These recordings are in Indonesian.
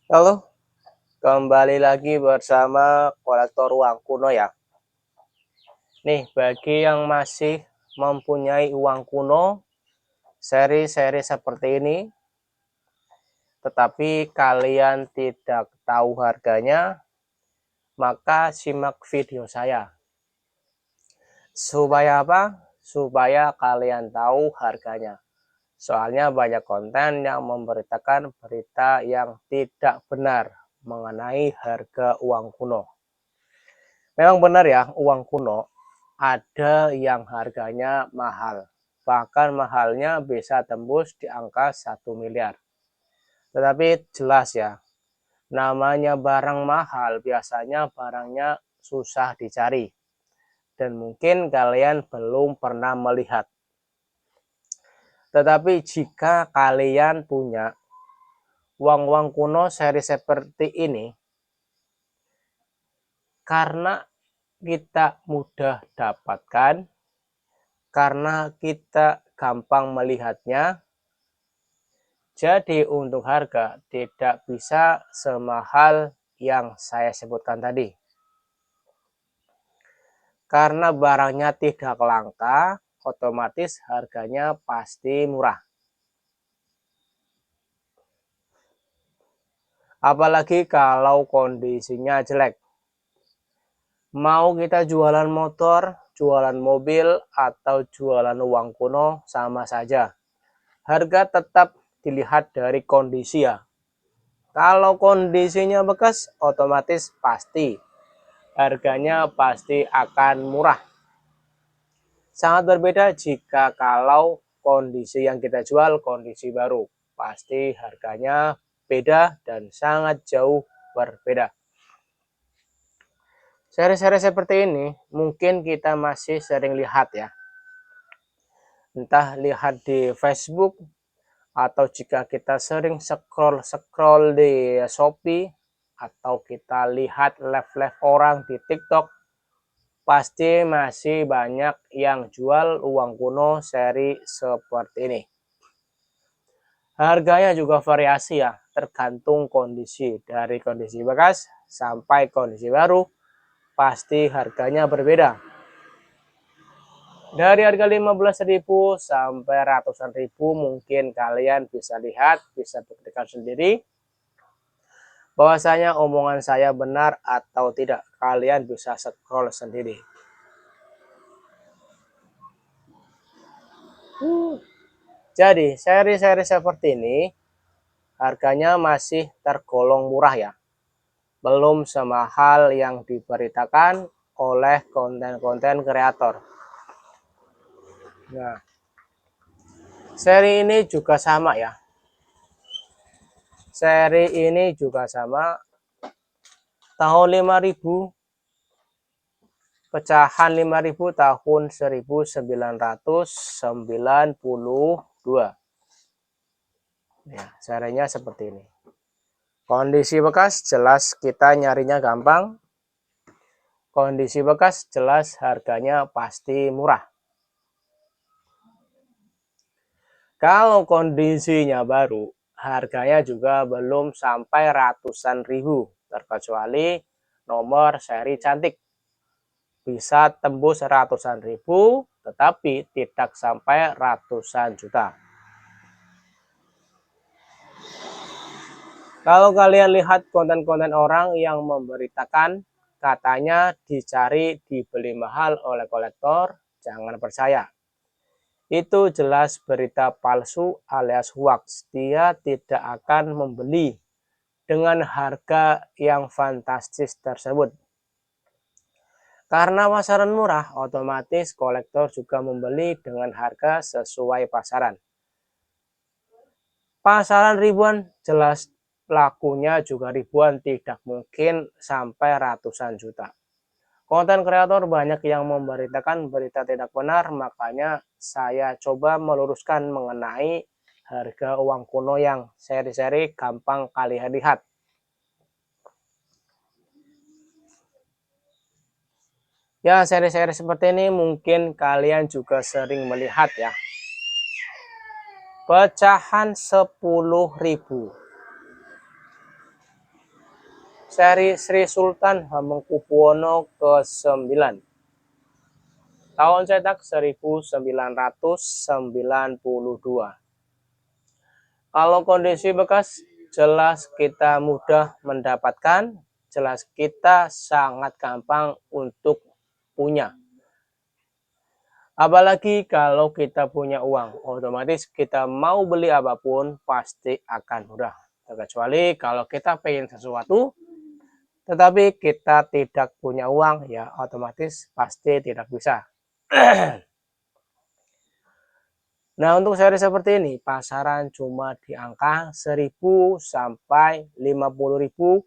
Halo, kembali lagi bersama kolektor uang kuno ya. Nih, bagi yang masih mempunyai uang kuno, seri-seri seperti ini, tetapi kalian tidak tahu harganya, maka simak video saya. Supaya apa? Supaya kalian tahu harganya. Soalnya banyak konten yang memberitakan berita yang tidak benar mengenai harga uang kuno. Memang benar ya, uang kuno ada yang harganya mahal. Bahkan mahalnya bisa tembus di angka 1 miliar. Tetapi jelas ya, namanya barang mahal biasanya barangnya susah dicari. Dan mungkin kalian belum pernah melihat. Tetapi jika kalian punya uang-uang kuno seri seperti ini, karena kita mudah dapatkan, karena kita gampang melihatnya, jadi untuk harga tidak bisa semahal yang saya sebutkan tadi. Karena barangnya tidak langka, otomatis harganya pasti murah. Apalagi kalau kondisinya jelek. Mau kita jualan motor, jualan mobil, atau jualan uang kuno sama saja. Harga tetap dilihat dari kondisi ya. Kalau kondisinya bekas, otomatis pasti harganya pasti akan murah. Sangat berbeda jika kalau kondisi yang kita jual kondisi baru. Pasti harganya beda dan sangat jauh berbeda. Seri-seri seperti ini mungkin kita masih sering lihat ya. Entah lihat di Facebook, atau jika kita sering scroll di Shopee, atau kita lihat live-live orang di TikTok, pasti masih banyak yang jual uang kuno seri seperti ini. Harganya juga variasi ya, tergantung kondisi. Dari kondisi bekas sampai kondisi baru, pasti harganya berbeda. Dari harga 15.000 sampai ratusan ribu mungkin kalian bisa lihat, bisa buktikan sendiri bahwasanya omongan saya benar atau tidak. Kalian bisa scroll sendiri. Jadi seri-seri seperti ini harganya masih tergolong murah ya. Belum semahal yang diberitakan oleh konten-konten kreator. Nah, seri ini juga sama ya. Seri ini juga sama. Tahun 5000, pecahan 5000 tahun 1992. Ya, serinya seperti ini. Kondisi bekas jelas kita nyarinya gampang. Kondisi bekas jelas harganya pasti murah. Kalau kondisinya baru, harganya juga belum sampai ratusan ribu, terkecuali nomor seri cantik. Bisa tembus ratusan ribu, tetapi tidak sampai ratusan juta. Kalau kalian lihat konten-konten orang yang memberitakan katanya dicari dibeli mahal oleh kolektor, jangan percaya. Itu jelas berita palsu alias hoax. Dia tidak akan membeli dengan harga yang fantastis tersebut. Karena pasaran murah, otomatis kolektor juga membeli dengan harga sesuai pasaran. Pasaran ribuan jelas lakunya juga ribuan, tidak mungkin sampai ratusan juta. Konten kreator banyak yang memberitakan berita tidak benar, makanya saya coba meluruskan mengenai harga uang kuno yang seri-seri gampang kalian lihat. Ya, seri-seri seperti ini mungkin kalian juga sering melihat ya. Pecahan 10.000. seri Sri Sultan Hamengkubuwono ke-9. Tahun cetak 1992. Kalau kondisi bekas, jelas kita mudah mendapatkan, jelas kita sangat gampang untuk punya. Apalagi kalau kita punya uang, otomatis kita mau beli apapun pasti akan mudah. Kecuali kalau kita pengen sesuatu, tetapi kita tidak punya uang, ya otomatis pasti tidak bisa. Nah, untuk seri seperti ini, pasaran cuma di angka 1.000 sampai 50.000,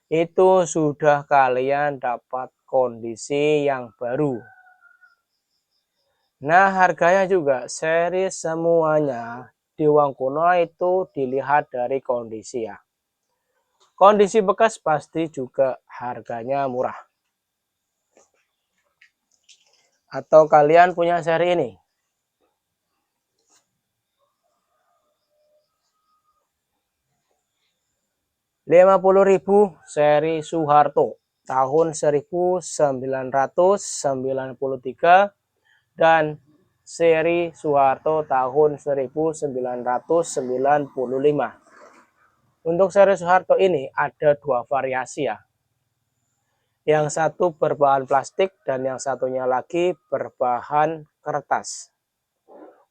itu sudah kalian dapat kondisi yang baru. Nah, harganya juga seri semuanya di uang kuno itu dilihat dari kondisi ya. Kondisi bekas pasti juga harganya murah. Atau kalian punya seri ini? Rp50.000 seri Soeharto tahun 1993 dan seri Soeharto tahun 1995. Untuk seri Soeharto ini ada dua variasi ya. Yang satu berbahan plastik dan yang satunya lagi berbahan kertas.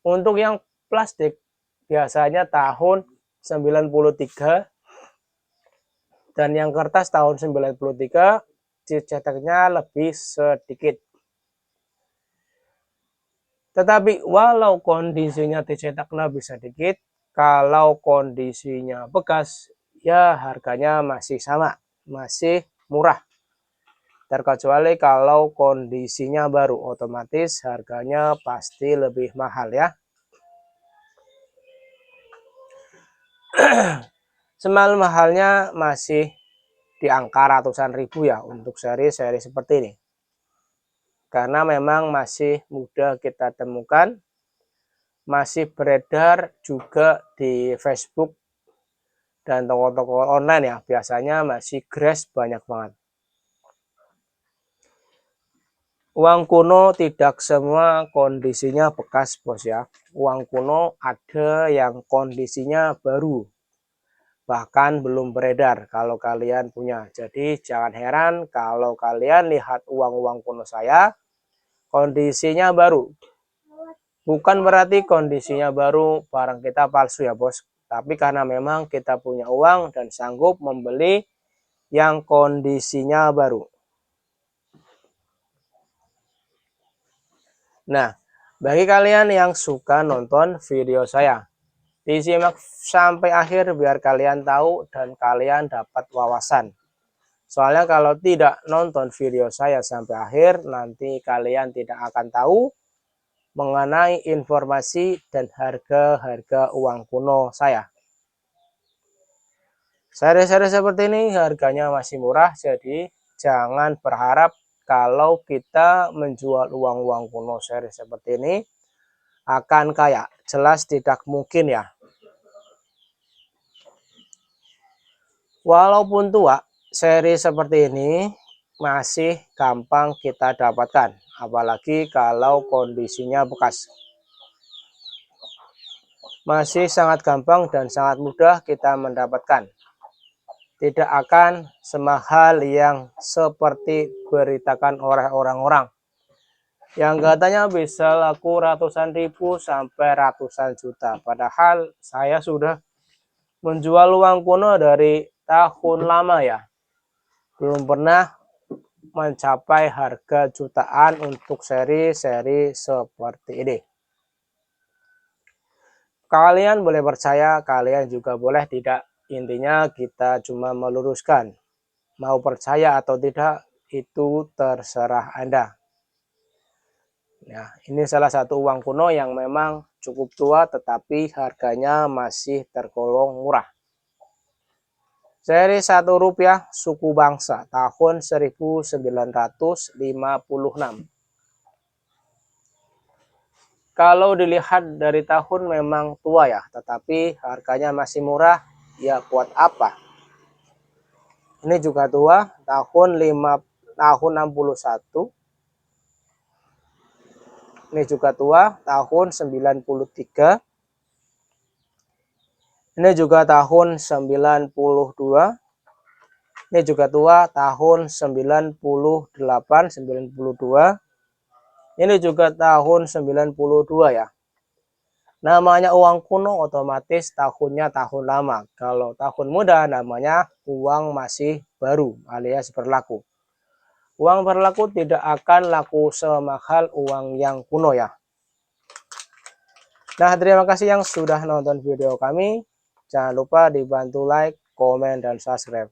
Untuk yang plastik biasanya tahun 93 dan yang kertas tahun 93, cetaknya lebih sedikit. Tetapi walau kondisinya dicetak lebih sedikit, kalau kondisinya bekas, ya harganya masih sama, masih murah. Terkecuali kalau kondisinya baru, otomatis harganya pasti lebih mahal ya. Semal mahalnya masih di angka ratusan ribu ya untuk seri-seri seperti ini. Karena memang masih mudah kita temukan, masih beredar juga di Facebook dan toko-toko online ya, biasanya masih gratis banyak banget. Uang kuno tidak semua kondisinya bekas bos ya. Uang kuno ada yang kondisinya baru, bahkan belum beredar kalau kalian punya. Jadi jangan heran kalau kalian lihat uang-uang kuno saya, kondisinya baru. Bukan berarti kondisinya baru barang kita palsu ya bos. Tapi karena memang kita punya uang dan sanggup membeli yang kondisinya baru. Nah, bagi kalian yang suka nonton video saya, disimak sampai akhir biar kalian tahu dan kalian dapat wawasan. Soalnya kalau tidak nonton video saya sampai akhir, nanti kalian tidak akan tahu mengenai informasi dan harga-harga uang kuno saya. Seri-seri seperti ini harganya masih murah, jadi jangan berharap kalau kita menjual uang-uang kuno seri seperti ini akan kaya. Jelas tidak mungkin ya. Walaupun tua, seri seperti ini masih gampang kita dapatkan, apalagi kalau kondisinya bekas. Masih sangat gampang dan sangat mudah kita mendapatkan. Tidak akan semahal yang seperti beritakan oleh orang-orang yang katanya bisa laku ratusan ribu sampai ratusan juta. Padahal saya sudah menjual uang kuno dari tahun lama ya, belum pernah mencapai harga jutaan untuk seri-seri seperti ini. Kalian boleh percaya, kalian juga boleh tidak. Intinya kita cuma meluruskan. Mau percaya atau tidak, itu terserah Anda. Nah, ini salah satu uang kuno yang memang cukup tua tetapi harganya masih tergolong murah. Seri Rp1 suku bangsa tahun 1956. Kalau dilihat dari tahun memang tua ya, tetapi harganya masih murah, ya buat apa? Ini juga tua, tahun 61. Ini juga tua, tahun 93. Ini juga tahun 92. Ini juga tua, tahun 98, 92. Ini juga tahun 92 ya. Namanya uang kuno otomatis tahunnya tahun lama. Kalau tahun muda namanya uang masih baru alias berlaku. Uang berlaku tidak akan laku semahal uang yang kuno ya. Nah, terima kasih yang sudah nonton video kami. Jangan lupa dibantu like, komen, dan subscribe.